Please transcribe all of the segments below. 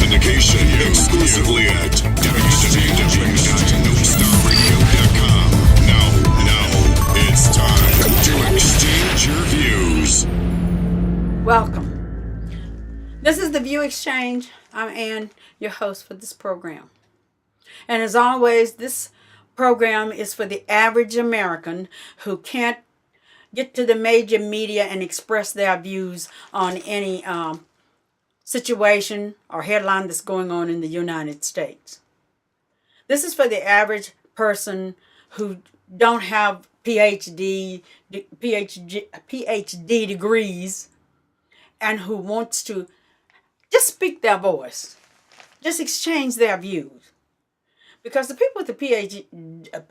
syndication exclusively at www.nostarradio.com. Now, it's time to exchange your views. Welcome. This is the View Exchange. I'm Ann, your host for this program. And as always, this program is for the average American who can't get to the major media and express their views on any situation or headline that's going on in the United States. This is for the average person who don't have PhD degrees and who wants to just speak their voice, just exchange their views. Because the people with the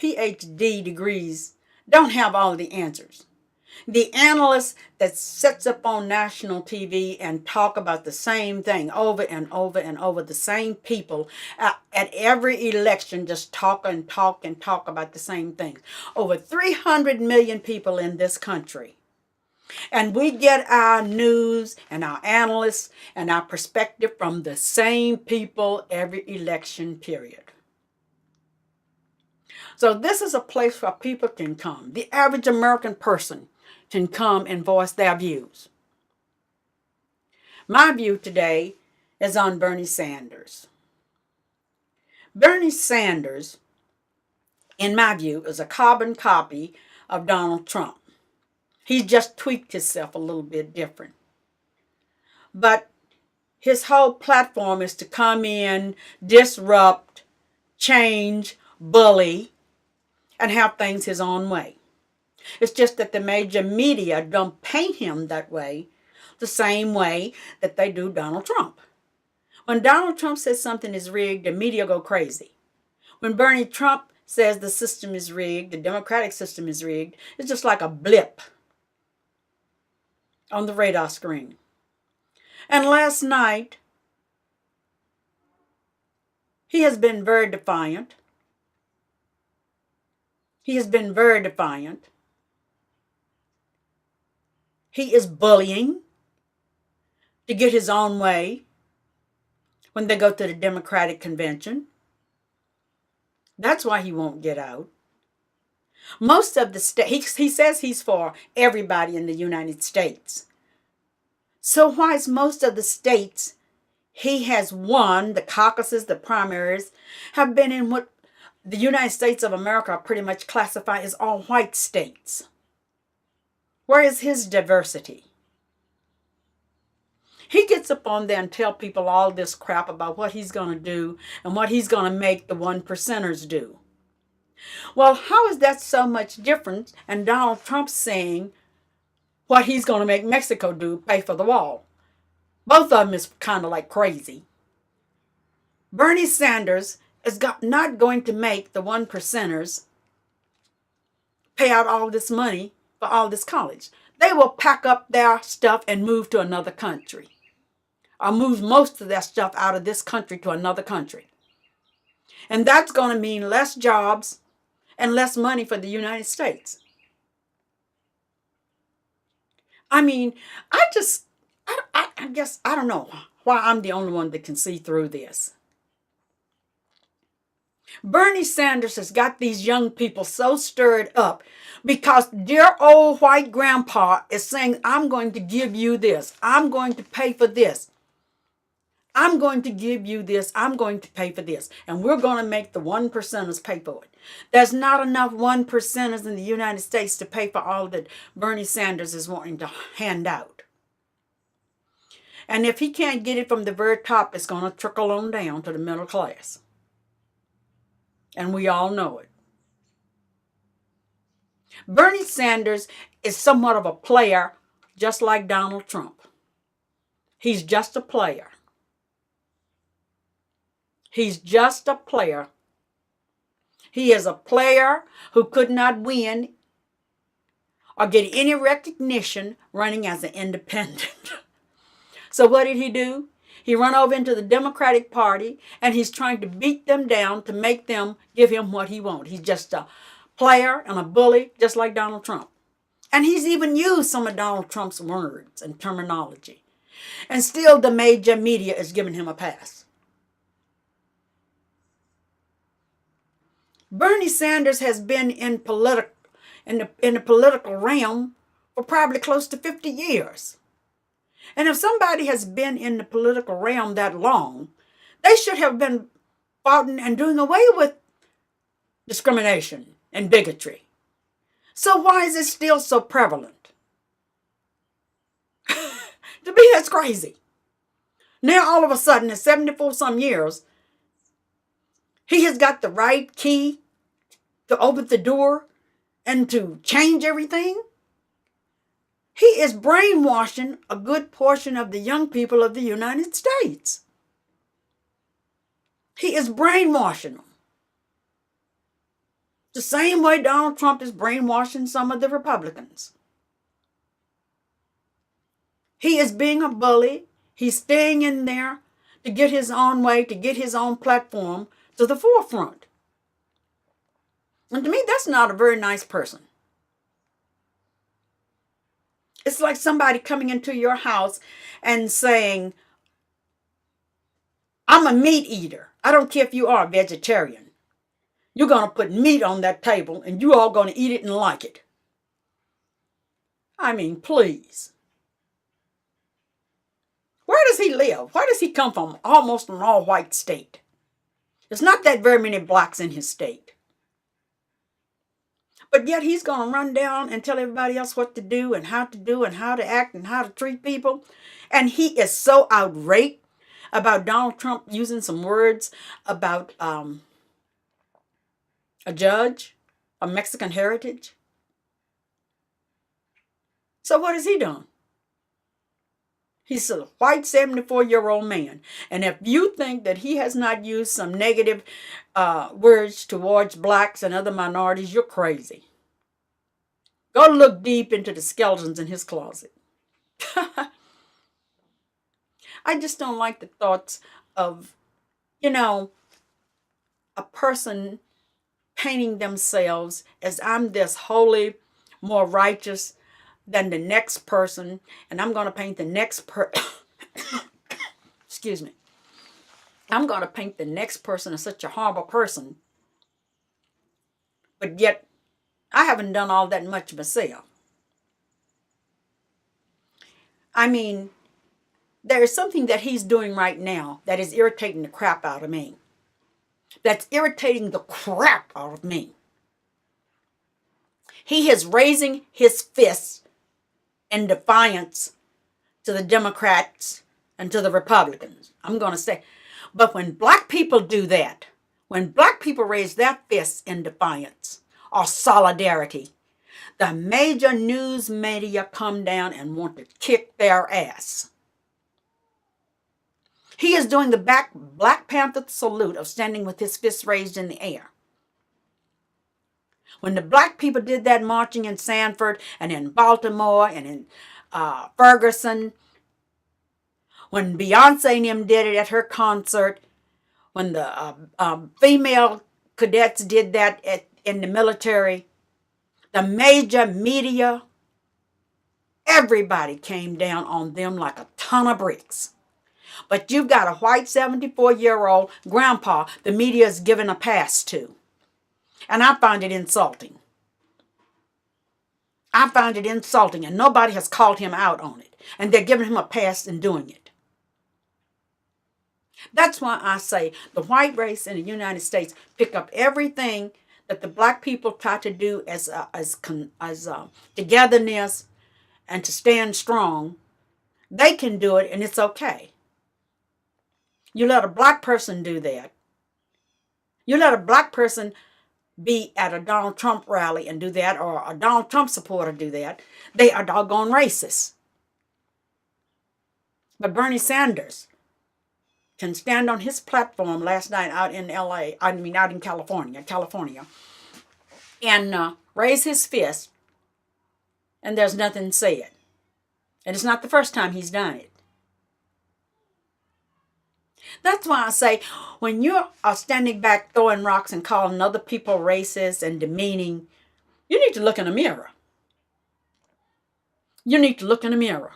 PhD degrees don't have all the answers. The analysts that sits up on national TV and talk about the same thing over and over and over, the same people at every election just talk about the same things. Over 300 million people in this country. And we get our news and our analysts and our perspective from the same people every election period. So this is a place where people can come. The average American person can come and voice their views. My view today is on Bernie Sanders. Bernie Sanders, in my view, is a carbon copy of Donald Trump. He just tweaked himself a little bit different. But his whole platform is to come in, disrupt, change, bully, and have things his own way. It's just that the major media don't paint him that way, the same way that they do Donald Trump. When Donald Trump says something is rigged, the media go crazy. When Bernie Trump says the system is rigged, the democratic system is rigged, it's just like a blip on the radar screen. And last night, he has been very defiant. He has been very defiant. He is bullying to get his own way when they go to the Democratic convention. That's why he won't get out. Most of the states, he says he's for everybody in the United States. So why is most of the states he has won, the caucuses, the primaries, have been in what the United States of America are pretty much classified as all white states? Where is his diversity? He gets up on there and tell people all this crap about what he's going to do and what he's going to make the one percenters do. Well, how is that so much different? And Donald Trump saying what he's going to make Mexico do, pay for the wall. Both of them is kind of like crazy. Bernie Sanders is not going to make the one percenters pay out all this money for all this college. They will pack up their stuff and move to another country. Or move most of their stuff out of this country to another country. And that's going to mean less jobs and less money for the United States. I mean, I guess, I don't know why I'm the only one that can see through this. Bernie Sanders has got these young people so stirred up because dear old white grandpa is saying, I'm going to give you this. I'm going to pay for this. I'm going to give you this. I'm going to pay for this. And we're going to make the one percenters pay for it. There's not enough one percenters in the United States to pay for all that Bernie Sanders is wanting to hand out. And if he can't get it from the very top, it's going to trickle on down to the middle class. And we all know it. Bernie Sanders is somewhat of a player, just like Donald Trump. He's just a player. He's just a player. He is a player who could not win or get any recognition running as an independent. So what did he do? He ran over into the Democratic Party and he's trying to beat them down to make them give him what he wants. He's just a player and a bully, just like Donald Trump. And he's even used some of Donald Trump's words and terminology. And still the major media is giving him a pass. Bernie Sanders has been in the political realm for probably close to 50 years. And if somebody has been in the political realm that long, they should have been fighting and doing away with discrimination and bigotry. So why is it still so prevalent? To me, that's crazy. Now, all of a sudden, at 74 some years, he has got the right key to open the door and to change everything. He is brainwashing a good portion of the young people of the United States. He is brainwashing them. The same way Donald Trump is brainwashing some of the Republicans. He is being a bully. He's staying in there to get his own way, to get his own platform to the forefront. And to me, that's not a very nice person. It's like somebody coming into your house and saying, I'm a meat eater. I don't care if you are a vegetarian. You're going to put meat on that table and you all going to eat it and like it. I mean, please. Where does he live? Where does he come from? Almost an all-white state. There's not that very many blacks in his state. But yet he's going to run down and tell everybody else what to do and how to act and how to treat people. And he is so outraged about Donald Trump using some words about a judge of Mexican heritage. So what has he done? He's a white 74-year-old man. And if you think that he has not used some negative words towards blacks and other minorities, you're crazy. Go look deep into the skeletons in his closet. I just don't like the thoughts of, a person painting themselves as I'm this holy, more righteous than the next person, and I'm going to paint the next excuse me. I'm going to paint the next person as such a horrible person. But yet, I haven't done all that much myself. I mean, there is something that he's doing right now that is irritating the crap out of me. That's irritating the crap out of me. He is raising his fists in defiance to the Democrats and to the Republicans. I'm going to say, but when black people do that, when black people raise their fists in defiance or solidarity, the major news media come down and want to kick their ass. He is doing the Black Panther salute of standing with his fists raised in the air. When the black people did that marching in Sanford and in Baltimore and in Ferguson, when Beyonce and them did it at her concert, when the female cadets did that in the military, the major media, everybody came down on them like a ton of bricks. But you've got a white 74-year-old grandpa the media is giving a pass to. And I find it insulting. I find it insulting, and nobody has called him out on it. And they're giving him a pass in doing it. That's why I say the white race in the United States pick up everything that the black people try to do as togetherness and to stand strong. They can do it, and it's okay. You let a black person do that. You let a black person be at a Donald Trump rally and do that, or a Donald Trump supporter do that. They are doggone racist. But Bernie Sanders can stand on his platform last night out in out in California, and raise his fist, and there's nothing said. And it's not the first time he's done it. That's why I say, when you are standing back throwing rocks and calling other people racist and demeaning, you need to look in the mirror. You need to look in the mirror.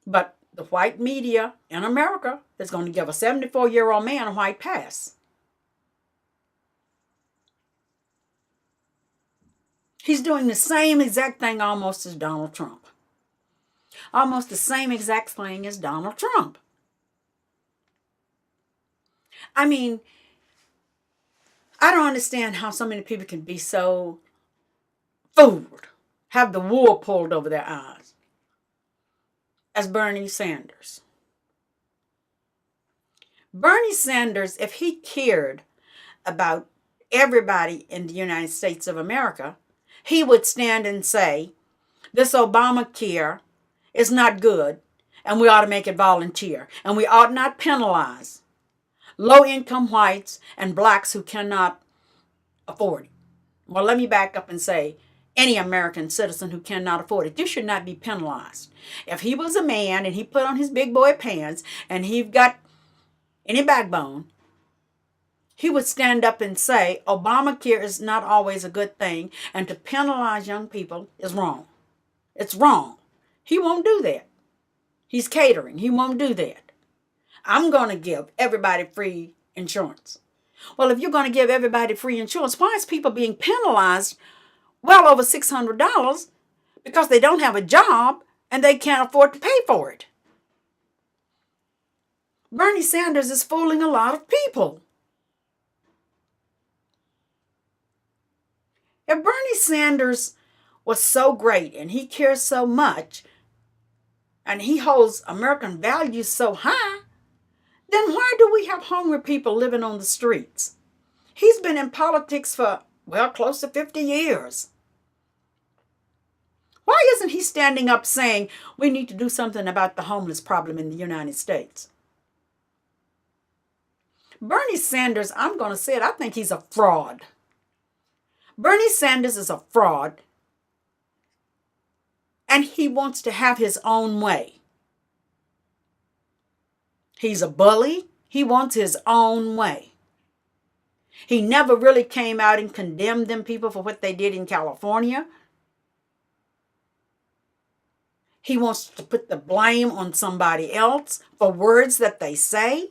But the white media in America is going to give a 74-year-old man a white pass. He's doing the same exact thing almost as Donald Trump. Almost the same exact thing as Donald Trump. I mean, I don't understand how so many people can be so fooled, have the wool pulled over their eyes, as Bernie Sanders. Bernie Sanders, if he cared about everybody in the United States of America, he would stand and say, this Obamacare is not good, and we ought to make it volunteer, and we ought not penalize low-income whites and blacks who cannot afford it. Well, let me back up and say, any American citizen who cannot afford it, you should not be penalized. If he was a man and he put on his big boy pants and he got any backbone, he would stand up and say, Obamacare is not always a good thing, and to penalize young people is wrong. It's wrong. He won't do that. He's catering. He won't do that. I'm going to give everybody free insurance. Well, if you're going to give everybody free insurance, why is people being penalized well over $600 because they don't have a job and they can't afford to pay for it? Bernie Sanders is fooling a lot of people. If Bernie Sanders was so great and he cares so much and he holds American values so high, then why do we have hungry people living on the streets? He's been in politics for, well, close to 50 years. Why isn't he standing up saying we need to do something about the homeless problem in the United States? Bernie Sanders, I'm going to say it, I think he's a fraud. Bernie Sanders is a fraud, and he wants to have his own way. He's a bully. He wants his own way. He never really came out and condemned them people for what they did in California. He wants to put the blame on somebody else for words that they say.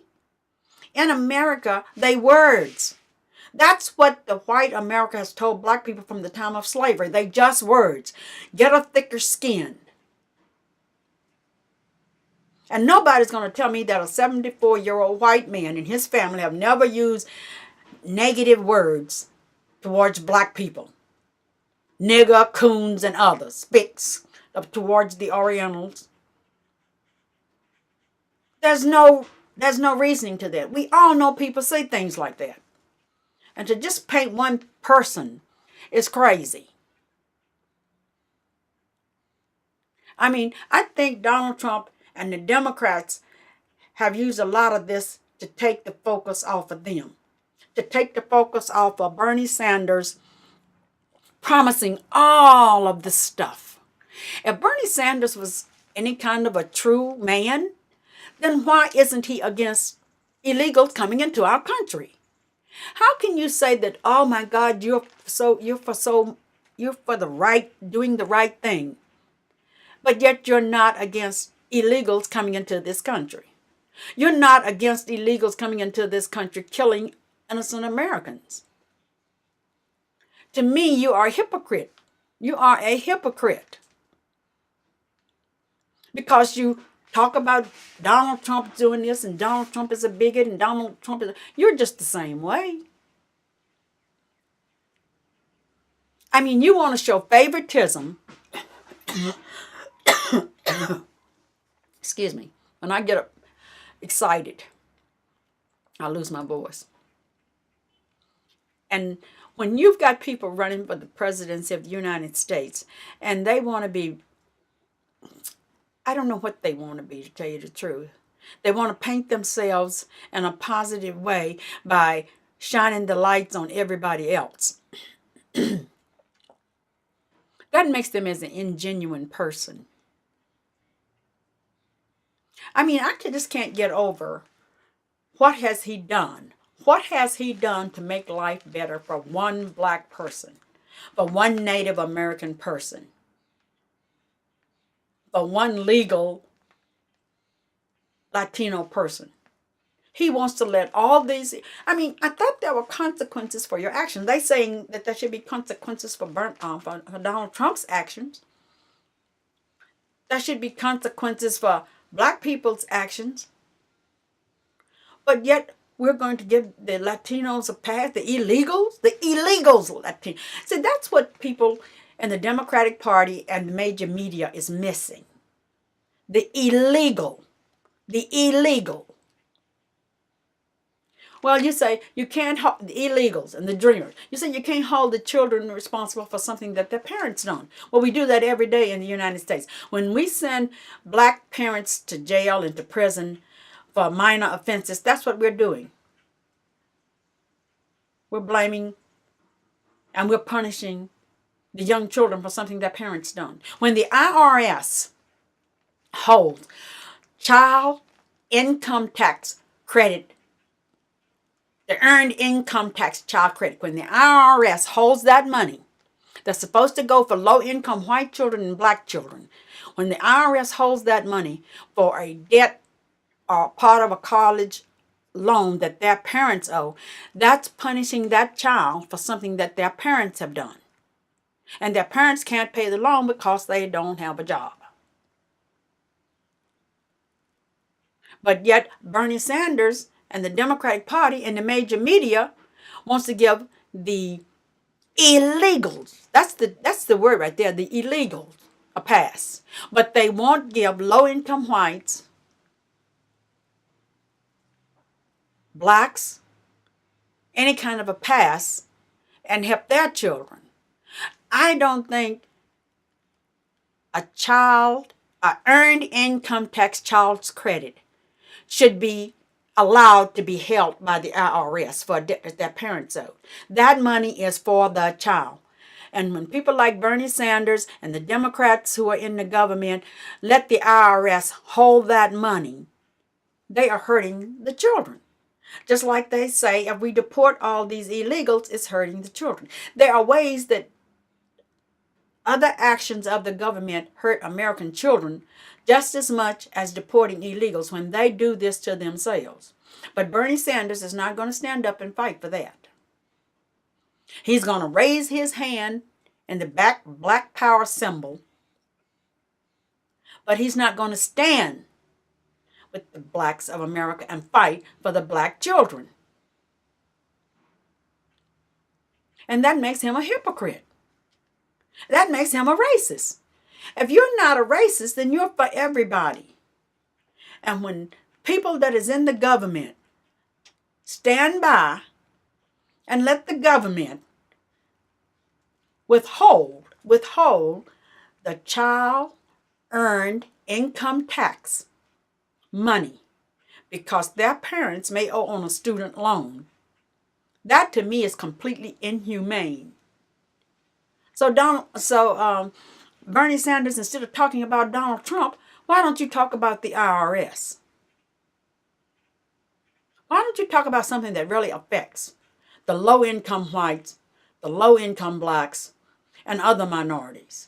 In America, they words. That's what the white America has told black people from the time of slavery. They just words. Get a thicker skin. And nobody's going to tell me that a 74-year-old white man and his family have never used negative words towards black people. Nigger, coons, and others. Spics towards the Orientals. There's no reasoning to that. We all know people say things like that. And to just paint one person is crazy. I mean, I think Donald Trump and the Democrats have used a lot of this to take the focus off of them. To take the focus off of Bernie Sanders promising all of this stuff. If Bernie Sanders was any kind of a true man, then why isn't he against illegals coming into our country? How can you say that, oh my God, you're for the right, doing the right thing, but yet you're not against illegals coming into this country? You're not against illegals coming into this country killing innocent Americans. To me, you are a hypocrite. You are a hypocrite. Because you talk about Donald Trump doing this and Donald Trump is a bigot and Donald Trump is... You're just the same way. I mean, you want to show favoritism. Excuse me. When I get excited, I lose my voice. And when you've got people running for the presidency of the United States and they want to be... I don't know what they want to be, to tell you the truth. They want to paint themselves in a positive way by shining the lights on everybody else. That makes them as an ingenuine person. I mean, I just can't get over what has he done. What has he done to make life better for one black person, for one Native American person, for one legal Latino person. He wants to let all these. I mean, I thought there were consequences for your actions. They saying that there should be consequences for Donald Trump's actions. There should be consequences for black people's actions. But yet we're going to give the Latinos a pass. The illegals, Latinos. See, that's what people in the Democratic Party and the major media is missing. The illegal. Well, you say you can't hold the illegals and the dreamers. You say you can't hold the children responsible for something that their parents done. Well, we do that every day in the United States. When we send black parents to jail and to prison for minor offenses, that's what we're doing. We're blaming and we're punishing the young children for something their parents done. When the IRS holds child income tax credit, the earned income tax child credit, when the IRS holds that money that's supposed to go for low-income white children and black children, when the IRS holds that money for a debt or part of a college loan that their parents owe, that's punishing that child for something that their parents have done. And their parents can't pay the loan because they don't have a job. But yet Bernie Sanders and the Democratic Party and the major media wants to give the illegals, that's the word right there, the illegals, a pass. But they won't give low-income whites, blacks, any kind of a pass and help their children. I don't think a earned income tax child's credit should be allowed to be held by the IRS for their parents owe. That money is for the child. And when people like Bernie Sanders and the Democrats who are in the government let the IRS hold that money, they are hurting the children. Just like they say, if we deport all these illegals, it's hurting the children. There are ways that other actions of the government hurt American children just as much as deporting illegals when they do this to themselves. But Bernie Sanders is not going to stand up and fight for that. He's going to raise his hand in the black power symbol, but he's not going to stand with the blacks of America and fight for the black children. And that makes him a hypocrite. That makes him a racist. If you're not a racist, then you're for everybody. And when people that is in the government stand by and let the government withhold the child earned income tax money because their parents may owe on a student loan, that to me is completely inhumane. So Bernie Sanders, instead of talking about Donald Trump, why don't you talk about the IRS? Why don't you talk about something that really affects the low-income whites, the low-income blacks, and other minorities?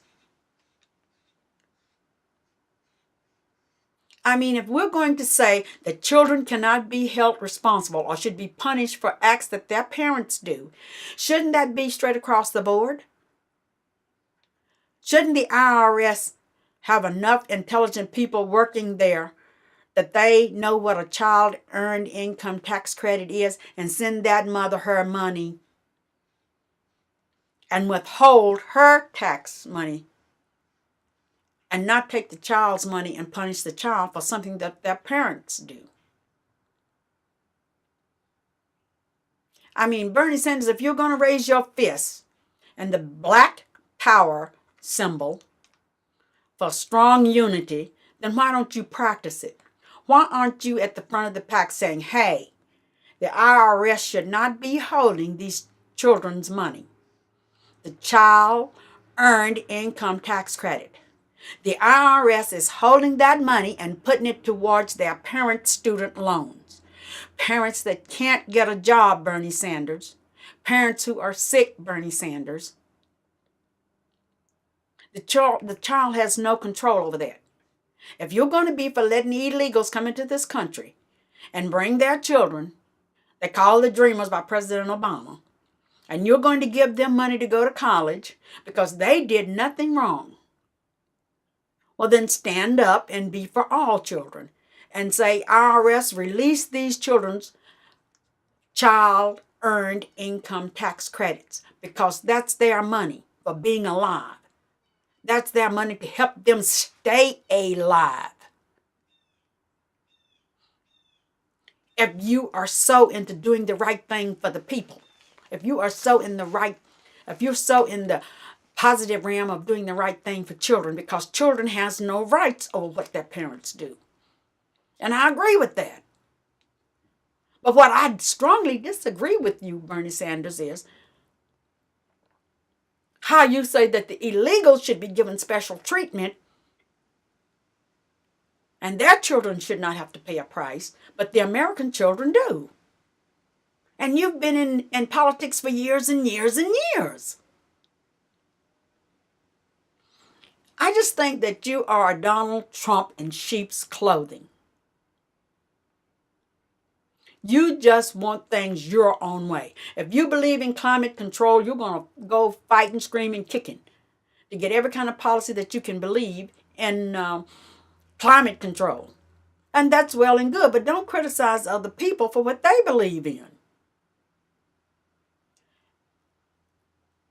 I mean, if we're going to say that children cannot be held responsible or should be punished for acts that their parents do, shouldn't that be straight across the board? Shouldn't the IRS have enough intelligent people working there that they know what a child earned income tax credit is and send that mother her money and withhold her tax money and not take the child's money and punish the child for something that their parents do? I mean, Bernie Sanders, if you're going to raise your fist and the black power symbol for strong unity, then why don't you practice it? Why aren't you at the front of the pack saying, hey, the IRS should not be holding these children's money? The child earned income tax credit. The IRS is holding that money and putting it towards their parents' student loans. Parents that can't get a job, Bernie Sanders. Parents who are sick, Bernie Sanders. The child has no control over that. If you're going to be for letting illegals come into this country and bring their children, they call the Dreamers by President Obama, and you're going to give them money to go to college because they did nothing wrong, well, then stand up and be for all children and say, IRS, release these children's child earned income tax credits because that's their money for being alive. That's their money to help them stay alive. If you are so into doing the right thing for the people, if you're so in the positive realm of doing the right thing for children, because children has no rights over what their parents do. And I agree with that. But what I strongly disagree with you, Bernie Sanders, is how you say that the illegals should be given special treatment and their children should not have to pay a price, but the American children do. And you've been in politics for years and years and years. I just think that you are a Donald Trump in sheep's clothing. You just want things your own way. If you believe in climate control, you're going to go fighting, screaming, kicking to get every kind of policy that you can believe in climate control. And that's well and good, but don't criticize other people for what they believe in.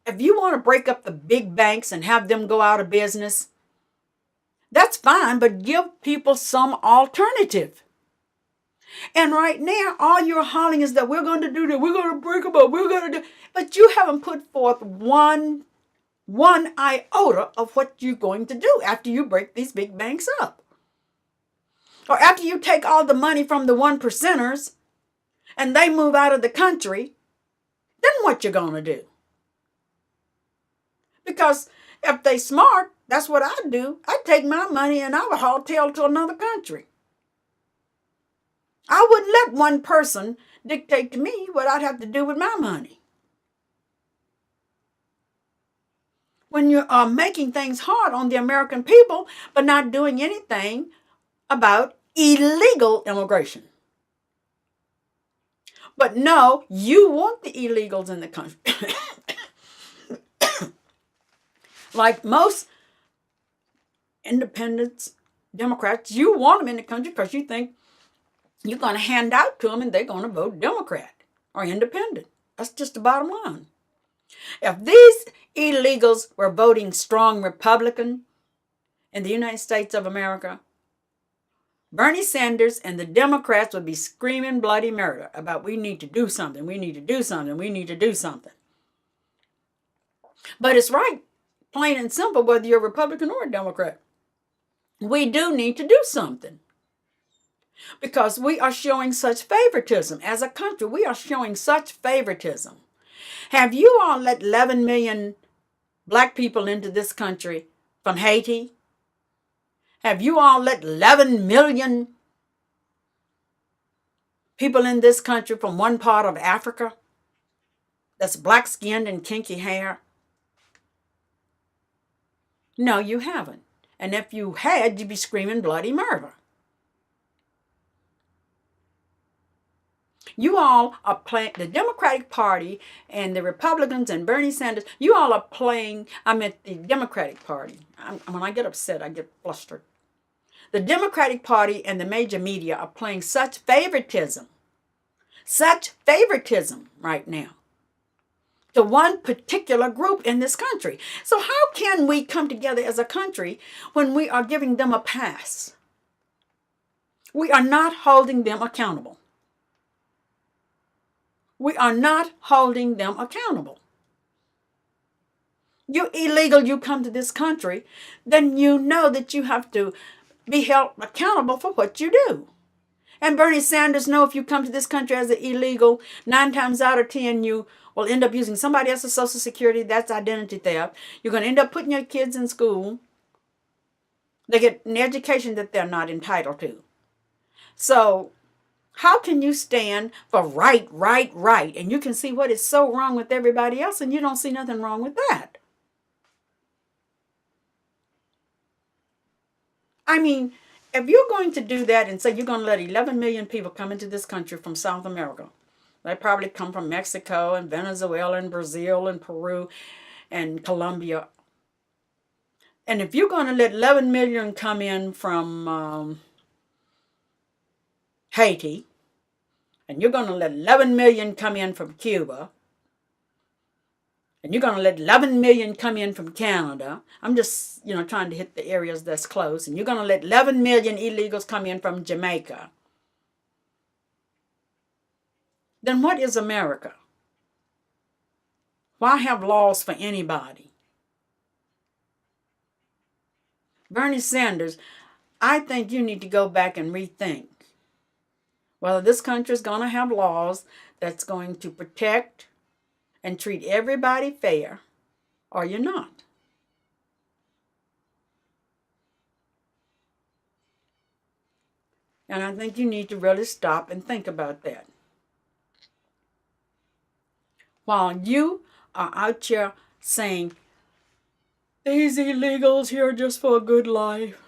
If you want to break up the big banks and have them go out of business, that's fine, but give people some alternative. And right now, all you're hollering is that we're going to do that, we're going to break them up, we're going to do, but you haven't put forth one iota of what you're going to do after you break these big banks up. Or after you take all the money from the 1%ers and they move out of the country, then what you're going to do? Because if they smart, that's what I'd do. I'd take my money and I would haul-tail to another country. I wouldn't let one person dictate to me what I'd have to do with my money. When you are making things hard on the American people, but not doing anything about illegal immigration. But no, you want the illegals in the country. Like most independents, Democrats, you want them in the country because you think you're going to hand out to them and they're going to vote Democrat or independent. That's just the bottom line. If these illegals were voting strong Republican in the United States of America, Bernie Sanders and the Democrats would be screaming bloody murder about we need to do something, we need to do something, we need to do something. But it's right, plain and simple, whether you're a Republican or a Democrat. We do need to do something. Because we are showing such favoritism. As a country, we are showing such favoritism. Have you all let 11 million black people into this country from Haiti? Have you all let 11 million people in this country from one part of Africa that's black-skinned and kinky hair? No, you haven't. And if you had, you'd be screaming bloody murder. You all are playing, the Democratic Party and the Republicans and Bernie Sanders, you all are playing, the Democratic Party. When I get upset, I get flustered. The Democratic Party and the major media are playing such favoritism right now to one particular group in this country. So how can we come together as a country when we are giving them a pass? We are not holding them accountable. We are not holding them accountable. You're illegal, you come to this country, then you know that you have to be held accountable for what you do. And Bernie Sanders knows if you come to this country as an illegal, 9 times out of 10 you will end up using somebody else's Social Security. That's identity theft. You're going to end up putting your kids in school. They get an education that they're not entitled to. So how can you stand for right, and you can see what is so wrong with everybody else and you don't see nothing wrong with that? I mean, if you're going to do that and say you're going to let 11 million people come into this country from South America, they probably come from Mexico and Venezuela and Brazil and Peru and Colombia. And if you're going to let 11 million come in from Haiti, and you're going to let 11 million come in from Cuba, and you're going to let 11 million come in from Canada. I'm just, trying to hit the areas that's close. And you're going to let 11 million illegals come in from Jamaica. Then what is America? Why have laws for anybody? Bernie Sanders, I think you need to go back and rethink whether this country is going to have laws that's going to protect and treat everybody fair, or you're not. And I think you need to really stop and think about that. While you are out here saying, these illegals here just for a good life.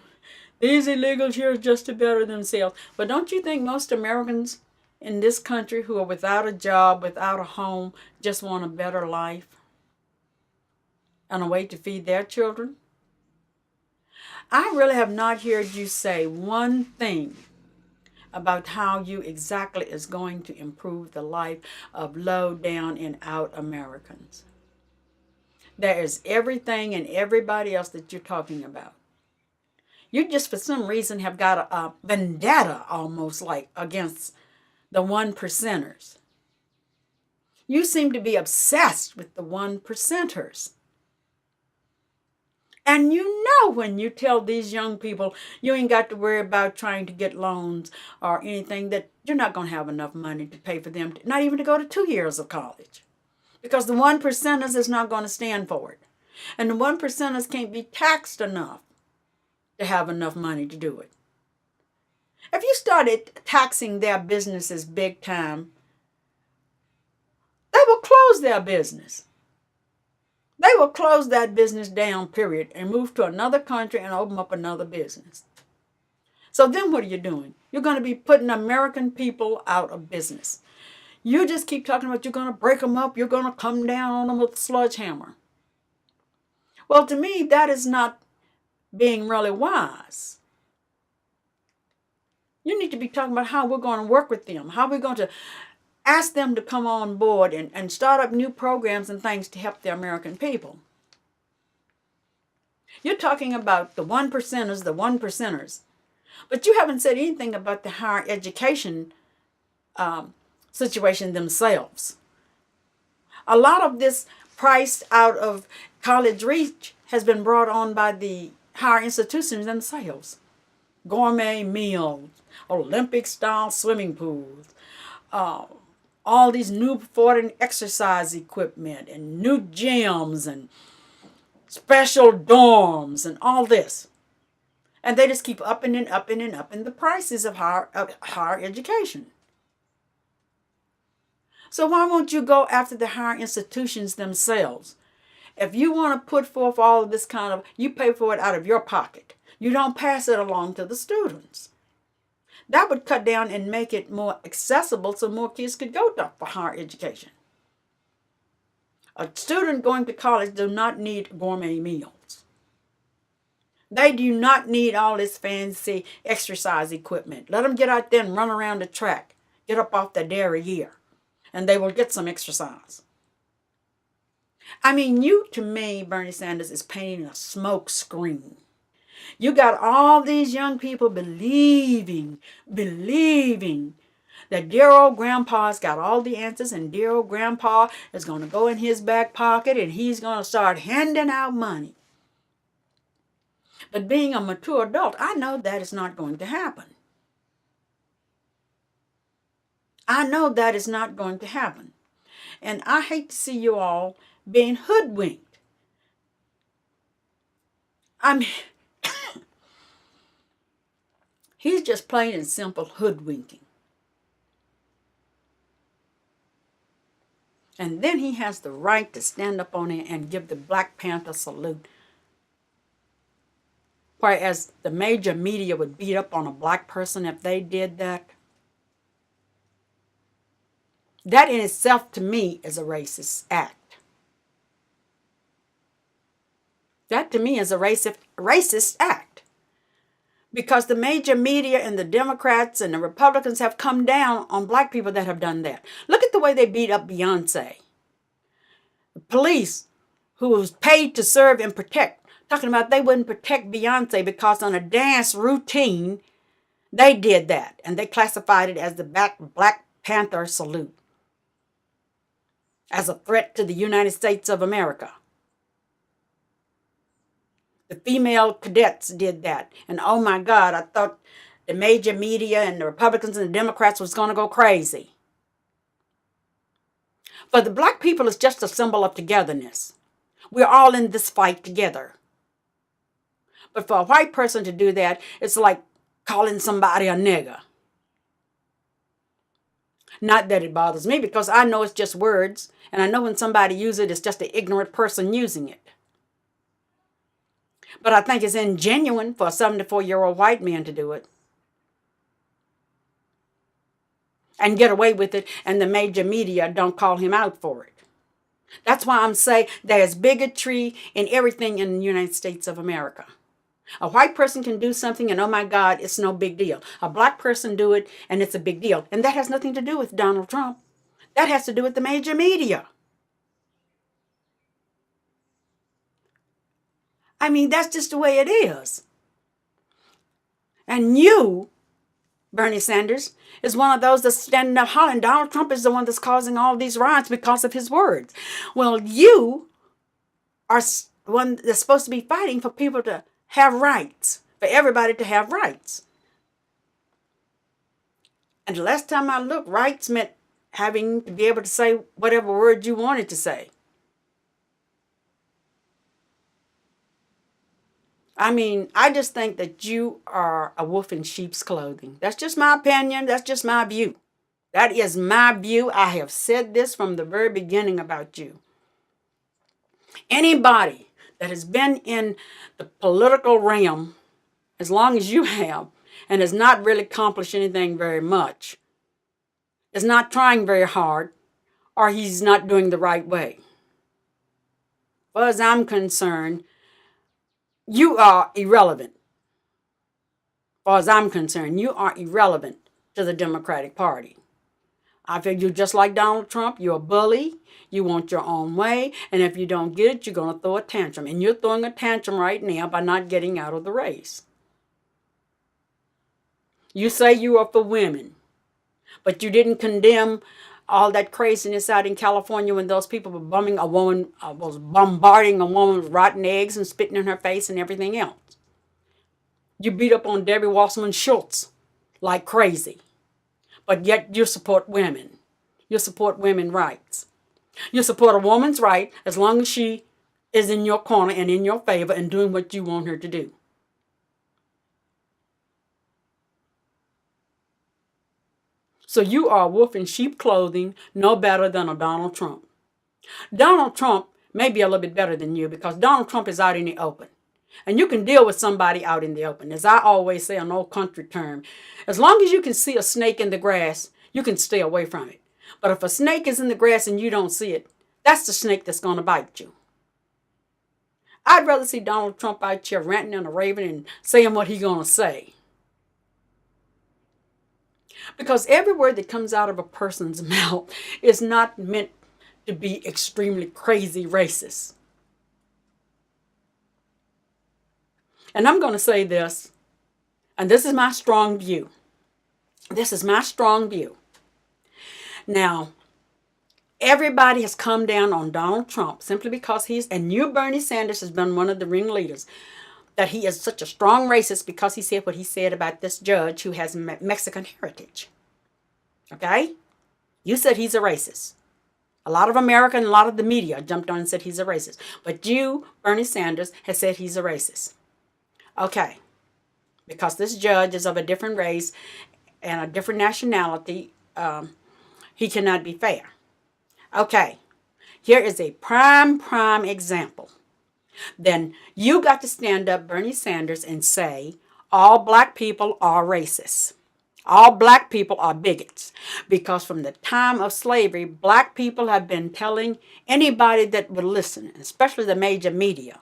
These illegals here just to better themselves. But don't you think most Americans in this country who are without a job, without a home, just want a better life and a way to feed their children? I really have not heard you say one thing about how you exactly is going to improve the life of low, down, and out Americans. There is everything and everybody else that you're talking about. You just for some reason have got a vendetta almost like against the 1%ers. You seem to be obsessed with the 1%ers. And you know when you tell these young people you ain't got to worry about trying to get loans or anything, that you're not going to have enough money to pay for them, not even to go to 2 years of college. Because the 1%ers is not going to stand for it. And the 1%ers can't be taxed enough to have enough money to do it. If you started taxing their businesses big time, they will close their business. They will close that business down, period, and move to another country and open up another business. So then what are you doing? You're going to be putting American people out of business. You just keep talking about you're going to break them up, you're going to come down on them with a sledgehammer. Well, to me, that is not being really wise. You need to be talking about how we're going to work with them, how we're going to ask them to come on board and start up new programs and things to help the American people. You're talking about the 1%ers, the 1%ers, but you haven't said anything about the higher education situation themselves. A lot of this priced out of college reach has been brought on by the higher institutions themselves. Gourmet meals, Olympic-style swimming pools, all these new foreign exercise equipment and new gyms and special dorms and all this. And they just keep upping and upping and upping the prices of higher education. So why won't you go after the higher institutions themselves? If you want to put forth all of this kind of, you pay for it out of your pocket. You don't pass it along to the students. That would cut down and make it more accessible so more kids could go for higher education. A student going to college does not need gourmet meals. They do not need all this fancy exercise equipment. Let them get out there and run around the track. Get up off the derriere. And they will get some exercise. I mean, you, to me, Bernie Sanders, is painting a smoke screen. You got all these young people believing that dear old grandpa's got all the answers and dear old grandpa is going to go in his back pocket and he's going to start handing out money. But being a mature adult, I know that is not going to happen. I know that is not going to happen. And I hate to see you all being hoodwinked. I mean, he's just plain and simple hoodwinking. And then he has the right to stand up on it and give the Black Panther salute. whereas the major media would beat up on a black person if they did that. That in itself, to me, is a racist act. That to me is a racist act. Because the major media and the Democrats and the Republicans have come down on black people that have done that. Look at the way they beat up Beyonce. The police, who was paid to serve and protect, talking about they wouldn't protect Beyonce because on a dance routine, they did that. And they classified it as the Black Panther salute, as a threat to the United States of America. The female cadets did that. And oh my God, I thought the major media and the Republicans and the Democrats was going to go crazy. For the black people, it's just a symbol of togetherness. We're all in this fight together. But for a white person to do that, it's like calling somebody a nigger. Not that it bothers me, because I know it's just words. And I know when somebody uses it, it's just an ignorant person using it. But I think it's ingenuine for a 74-year-old white man to do it and get away with it, and the major media don't call him out for it. That's why I'm saying there's bigotry in everything in the United States of America. A white person can do something and oh my God, it's no big deal. A black person do it and it's a big deal. And that has nothing to do with Donald Trump. That has to do with the major media. I mean, that's just the way it is. And you, Bernie Sanders, is one of those that's standing up hollering, Donald Trump is the one that's causing all these riots because of his words. Well, you are one that's supposed to be fighting for people to have rights, for everybody to have rights. And the last time I looked, rights meant having to be able to say whatever word you wanted to say. I mean, I just think that you are a wolf in sheep's clothing. That's just my opinion. That's just my view. That is my view. I have said this from the very beginning about you. Anybody that has been in the political realm as long as you have and has not really accomplished anything very much, is not trying very hard, or he's not doing the right way. As far as I'm concerned, you are irrelevant. As far as I'm concerned, you are irrelevant to the Democratic Party. I feel you're just like Donald Trump. You're a bully. You want your own way. And if you don't get it, you're going to throw a tantrum. And you're throwing a tantrum right now by not getting out of the race. You say you are for women, but you didn't condemn all that craziness out in California when those people were bombarding a woman with rotten eggs and spitting in her face and everything else. You beat up on Debbie Wasserman Schultz like crazy, but yet you support women. You support women's rights. You support a woman's right as long as she is in your corner and in your favor and doing what you want her to do. So you are a wolf in sheep clothing, no better than a Donald Trump. Donald Trump may be a little bit better than you because Donald Trump is out in the open. And you can deal with somebody out in the open. As I always say, an old country term, as long as you can see a snake in the grass, you can stay away from it. But if a snake is in the grass and you don't see it, that's the snake that's going to bite you. I'd rather see Donald Trump out here ranting and raving and saying what he's going to say. Because every word that comes out of a person's mouth is not meant to be extremely crazy racist. And I'm going to say this, and this is my strong view. This is my strong view. Now, everybody has come down on Donald Trump simply because and you, Bernie Sanders, has been one of the ringleaders, that he is such a strong racist because he said what he said about this judge who has Mexican heritage. Okay? You said he's a racist. A lot of America and a lot of the media jumped on and said he's a racist. But you, Bernie Sanders, has said he's a racist. Okay. Because this judge is of a different race and a different nationality, he cannot be fair. Okay. Here is a prime example. then you got to stand up, Bernie Sanders, and say all black people are racist. All black people are bigots. Because from the time of slavery, black people have been telling anybody that would listen, especially the major media,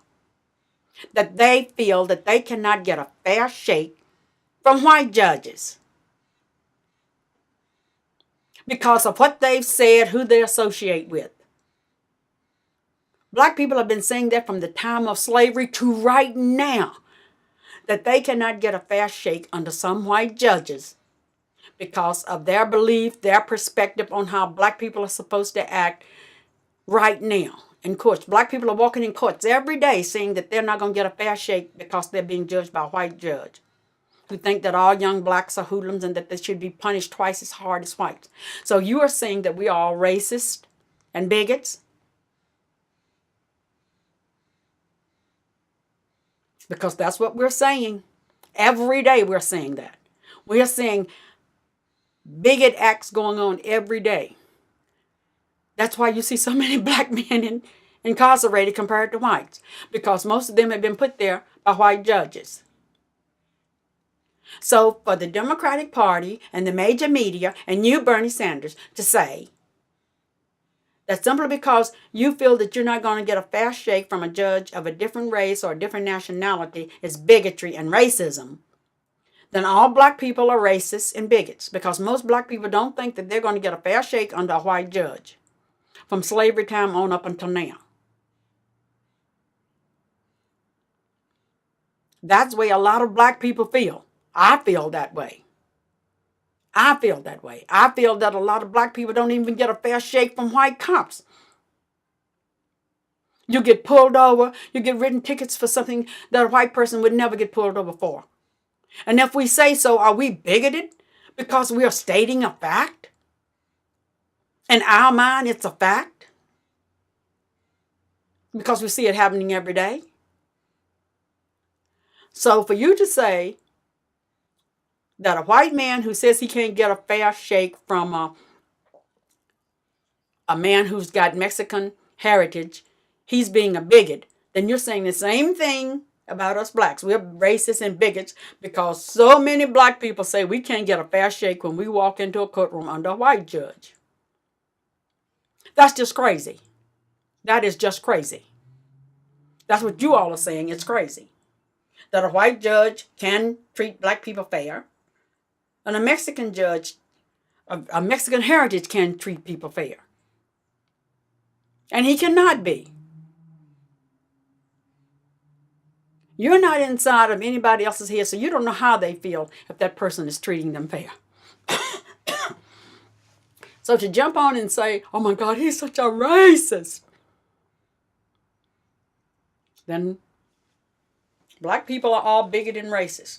that they feel that they cannot get a fair shake from white judges because of what they've said, who they associate with. Black people have been saying that from the time of slavery to right now, that they cannot get a fair shake under some white judges because of their belief, their perspective on how black people are supposed to act right now in courts. Black people are walking in courts every day saying that they're not going to get a fair shake because they're being judged by a white judge who think that all young blacks are hoodlums and that they should be punished twice as hard as whites. So you are saying that we are all racist and bigots? Because that's what we're saying. Every day we're saying that. We're seeing bigot acts going on every day. That's why you see so many black men incarcerated compared to whites. Because most of them have been put there by white judges. So for the Democratic Party and the major media and you, Bernie Sanders, to say that simply because you feel that you're not going to get a fair shake from a judge of a different race or a different nationality is bigotry and racism, then all black people are racists and bigots because most black people don't think that they're going to get a fair shake under a white judge from slavery time on up until now. That's the way a lot of black people feel. I feel that way. I feel that way. I feel that a lot of black people don't even get a fair shake from white cops. You get pulled over, you get written tickets for something that a white person would never get pulled over for. And if we say so, are we bigoted because we are stating a fact? In our mind, it's a fact. Because we see it happening every day. So for you to say that a white man who says he can't get a fair shake from a man who's got Mexican heritage, he's being a bigot, then you're saying the same thing about us blacks. We're racist and bigots because so many black people say we can't get a fair shake when we walk into a courtroom under a white judge. That's just crazy. That is just crazy. That's what you all are saying. It's crazy. That a white judge can treat black people fair, and a Mexican judge, a Mexican heritage can treat people fair. And he cannot be. You're not inside of anybody else's head, so you don't know how they feel if that person is treating them fair. So to jump on and say, oh my God, he's such a racist, then black people are all bigoted and racist.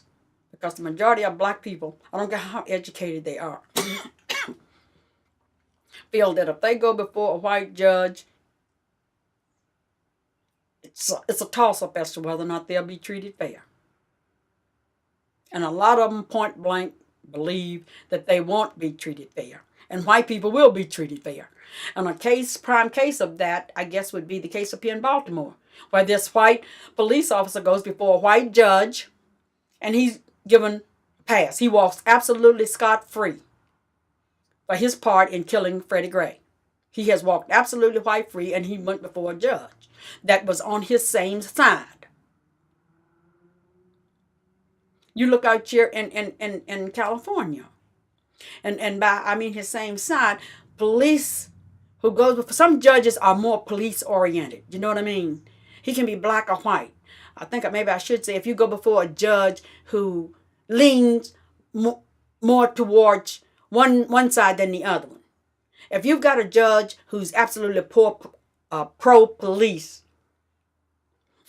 Because the majority of black people, I don't care how educated they are, feel that if they go before a white judge, it's a toss-up as to whether or not they'll be treated fair. And a lot of them point blank believe that they won't be treated fair. And white people will be treated fair. And a prime case of that, I guess, would be the case up here in Baltimore, where this white police officer goes before a white judge, and he's given a pass. He walks absolutely scot-free for his part in killing Freddie Gray. He has walked absolutely white-free, and he went before a judge that was on his same side. You look out here in California, and by I mean his same side, police who goes before, some judges are more police-oriented. You know what I mean? He can be black or white. I think maybe I should say if you go before a judge who leans more towards one side than the other one. If you've got a judge who's absolutely pro-police,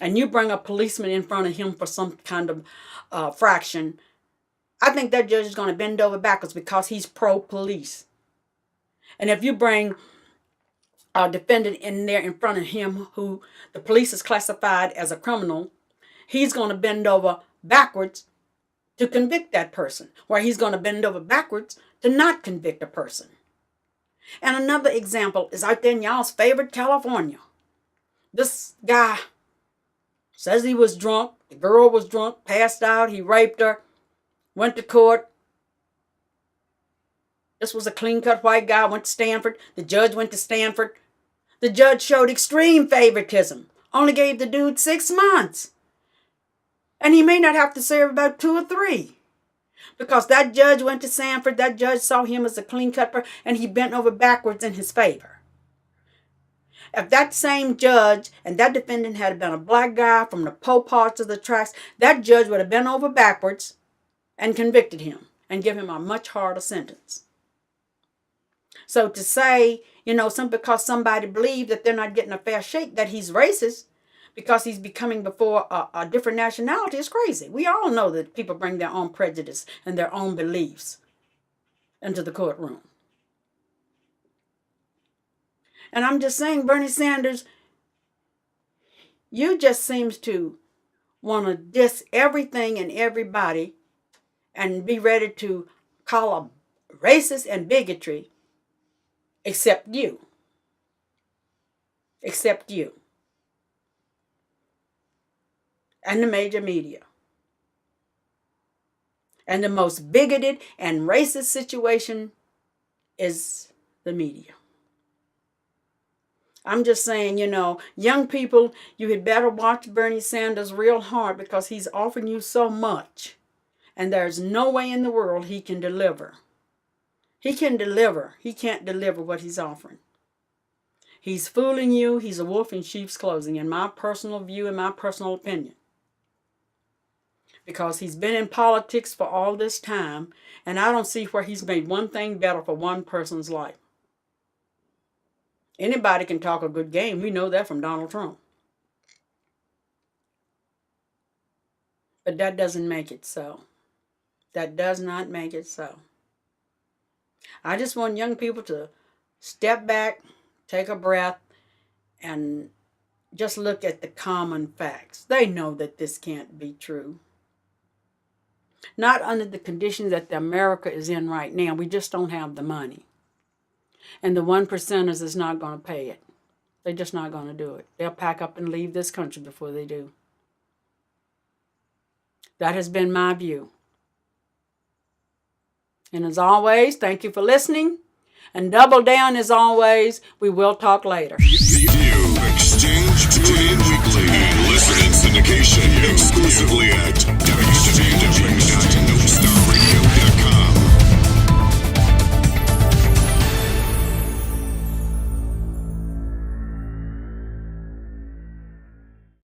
and you bring a policeman in front of him for some kind of fraction, I think that judge is going to bend over backwards because he's pro-police. And if you bring a defendant in there in front of him who the police has classified as a criminal, he's going to bend over backwards to convict that person, where he's going to bend over backwards to not convict a person. And another example is out there in y'all's favorite California. This guy, Says he was drunk. The girl was drunk, passed out. He raped her, went to court. This was a clean-cut white guy, went to Stanford. The judge went to Stanford. The judge showed extreme favoritism. Only gave the dude 6 months. And he may not have to serve about 2 or 3. Because that judge went to Stanford. That judge saw him as a clean-cut person, and he bent over backwards in his favor. If that same judge and that defendant had been a black guy from the poor parts of the tracks, that judge would have bent over backwards and convicted him and give him a much harder sentence. So to say, because somebody believes that they're not getting a fair shake, that he's racist because he's becoming before a different nationality is crazy. We all know that people bring their own prejudice and their own beliefs into the courtroom. And I'm just saying, Bernie Sanders, you just seems to want to diss everything and everybody and be ready to call them racist and bigotry except you. Except you. And the major media. And the most bigoted and racist situation is the media. I'm just saying, young people, you had better watch Bernie Sanders real hard because he's offering you so much. And there's no way in the world he can deliver. He can deliver. He can't deliver what he's offering. He's fooling you. He's a wolf in sheep's clothing, in my personal view and my personal opinion. Because he's been in politics for all this time, and I don't see where he's made one thing better for one person's life. Anybody can talk a good game. We know that from Donald Trump. But that doesn't make it so. That does not make it so. I just want young people to step back, take a breath, and just look at the common facts. They know that this can't be true. Not under the conditions that America is in right now. We just don't have the money. And the 1%ers is not going to pay it. They're just not going to do it. They'll pack up and leave this country before they do. That has been my view. And as always, thank you for listening. And double down as always. We will talk later. View Exchange, tune in weekly and listen in syndication exclusively at www.exchange.com.